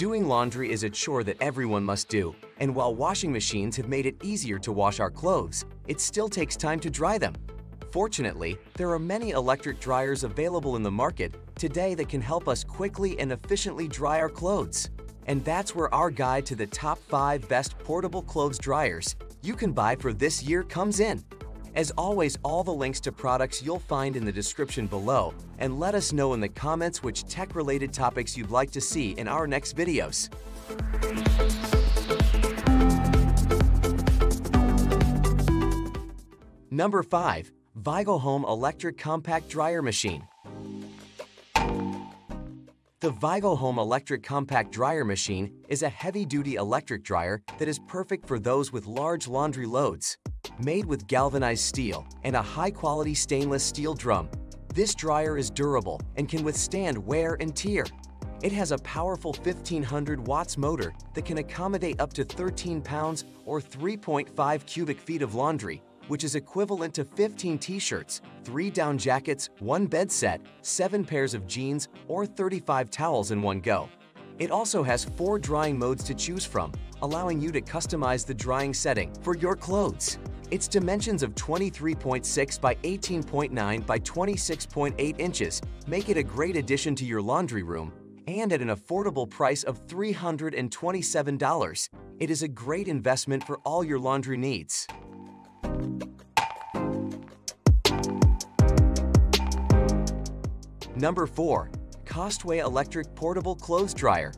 Doing laundry is a chore that everyone must do, and while washing machines have made it easier to wash our clothes, it still takes time to dry them. Fortunately, there are many electric dryers available in the market today that can help us quickly and efficiently dry our clothes. And that's where our guide to the top 5 best portable clothes dryers you can buy for this year comes in. As always, all the links to products you'll find in the description below, and let us know in the comments which tech-related topics you'd like to see in our next videos. Number 5. Vivo Home Electric Compact Dryer Machine. The Vivo Home Electric Compact Dryer Machine is a heavy-duty electric dryer that is perfect for those with large laundry loads. Made with galvanized steel and a high-quality stainless steel drum, this dryer is durable and can withstand wear and tear. It has a powerful 1500 watts motor that can accommodate up to 13 pounds or 3.5 cubic feet of laundry, which is equivalent to 15 t-shirts, 3 down jackets, 1 bed set, 7 pairs of jeans, or 35 towels in one go. It also has 4 drying modes to choose from, allowing you to customize the drying setting for your clothes. Its dimensions of 23.6 by 18.9 by 26.8 inches make it a great addition to your laundry room, and at an affordable price of $327, it is a great investment for all your laundry needs. Number 4. Costway Electric Portable Clothes Dryer.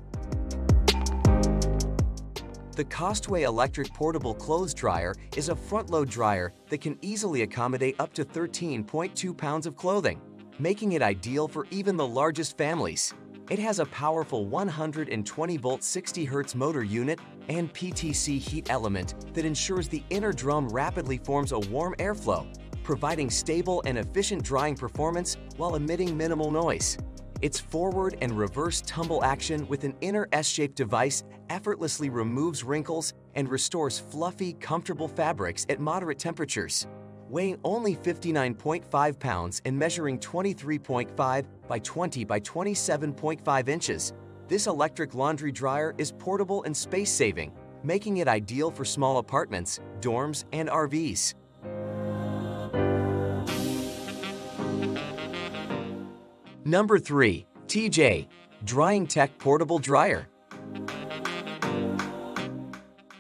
The Costway Electric Portable Clothes Dryer is a front-load dryer that can easily accommodate up to 13.2 pounds of clothing, making it ideal for even the largest families. It has a powerful 120-volt 60Hz motor unit and PTC heat element that ensures the inner drum rapidly forms a warm airflow, providing stable and efficient drying performance while emitting minimal noise. Its forward and reverse tumble action with an inner S-shaped device effortlessly removes wrinkles and restores fluffy, comfortable fabrics at moderate temperatures. Weighing only 59.5 pounds and measuring 23.5 by 20 by 27.5 inches, this electric laundry dryer is portable and space-saving, making it ideal for small apartments, dorms, and RVs. Number 3. TJ Dryingtech Portable Dryer.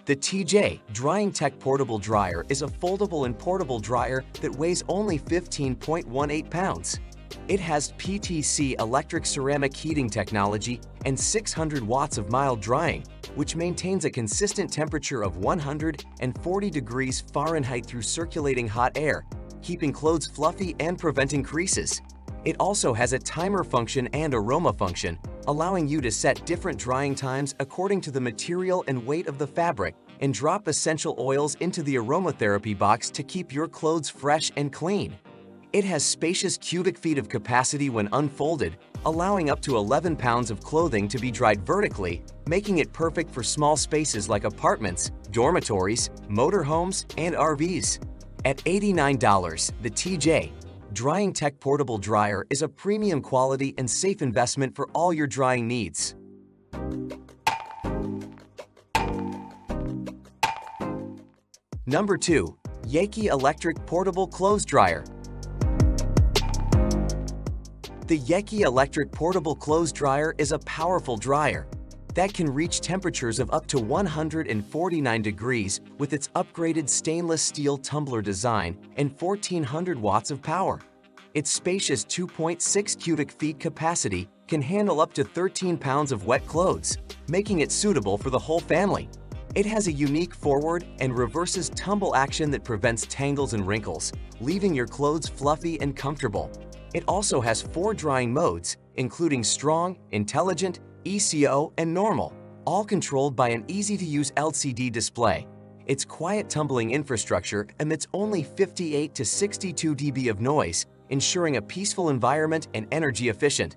The TJ Dryingtech Portable Dryer is a foldable and portable dryer that weighs only 15.18 pounds. It has PTC electric ceramic heating technology and 600 watts of mild drying, which maintains a consistent temperature of 140 degrees Fahrenheit through circulating hot air, keeping clothes fluffy and preventing creases. It also has a timer function and aroma function, allowing you to set different drying times according to the material and weight of the fabric, and drop essential oils into the aromatherapy box to keep your clothes fresh and clean. It has spacious cubic feet of capacity when unfolded, allowing up to 11 pounds of clothing to be dried vertically, making it perfect for small spaces like apartments, dormitories, motorhomes, and RVs. At $89, the TJ Dryingtech Portable Dryer is a premium quality and safe investment for all your drying needs. Number 2. Yakey Electric Portable Clothes Dryer. The Yakey Electric Portable Clothes Dryer is a powerful dryer that can reach temperatures of up to 149 degrees with its upgraded stainless steel tumbler design and 1400 watts of power. Its spacious 2.6 cubic feet capacity can handle up to 13 pounds of wet clothes, making it suitable for the whole family. It has a unique forward and reverses tumble action that prevents tangles and wrinkles, leaving your clothes fluffy and comfortable. It also has 4 drying modes, including strong, intelligent, ECO, and normal, all controlled by an easy-to-use LCD display. Its quiet tumbling infrastructure emits only 58 to 62 dB of noise, ensuring a peaceful environment and energy efficient.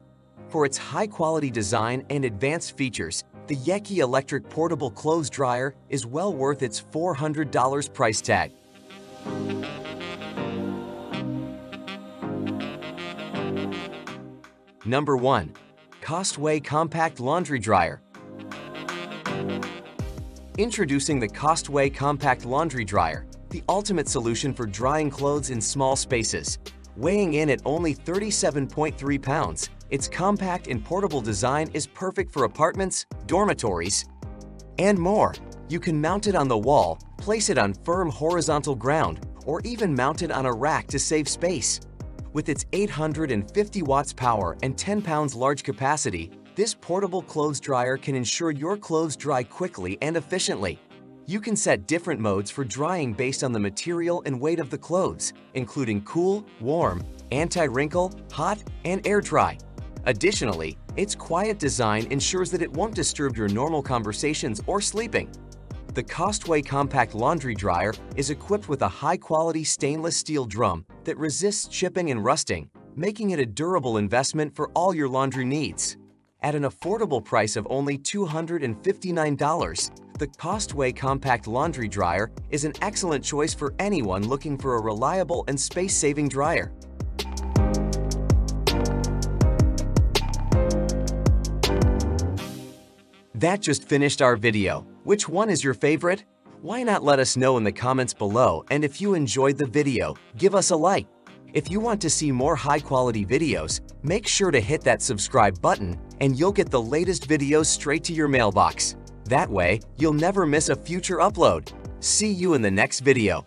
For its high-quality design and advanced features, the Yakey Electric Portable Clothes Dryer is well worth its $400 price tag. Number 1. Costway Compact Laundry Dryer. Introducing the Costway Compact Laundry Dryer, the ultimate solution for drying clothes in small spaces. Weighing in at only 37.3 pounds, its compact and portable design is perfect for apartments, dormitories, and more. You can mount it on the wall, place it on firm horizontal ground, or even mount it on a rack to save space. With its 850 watts power and 10 pounds large capacity, this portable clothes dryer can ensure your clothes dry quickly and efficiently. You can set different modes for drying based on the material and weight of the clothes, including cool, warm, anti-wrinkle, hot, and air dry. Additionally, its quiet design ensures that it won't disturb your normal conversations or sleeping. The Costway Compact Laundry Dryer is equipped with a high-quality stainless steel drum that resists chipping and rusting, making it a durable investment for all your laundry needs. At an affordable price of only $259, the Costway Compact Laundry Dryer is an excellent choice for anyone looking for a reliable and space-saving dryer. That just finished our video. Which one is your favorite? Why not let us know in the comments below, and if you enjoyed the video, give us a like. If you want to see more high-quality videos, make sure to hit that subscribe button and you'll get the latest videos straight to your mailbox. That way, you'll never miss a future upload. See you in the next video.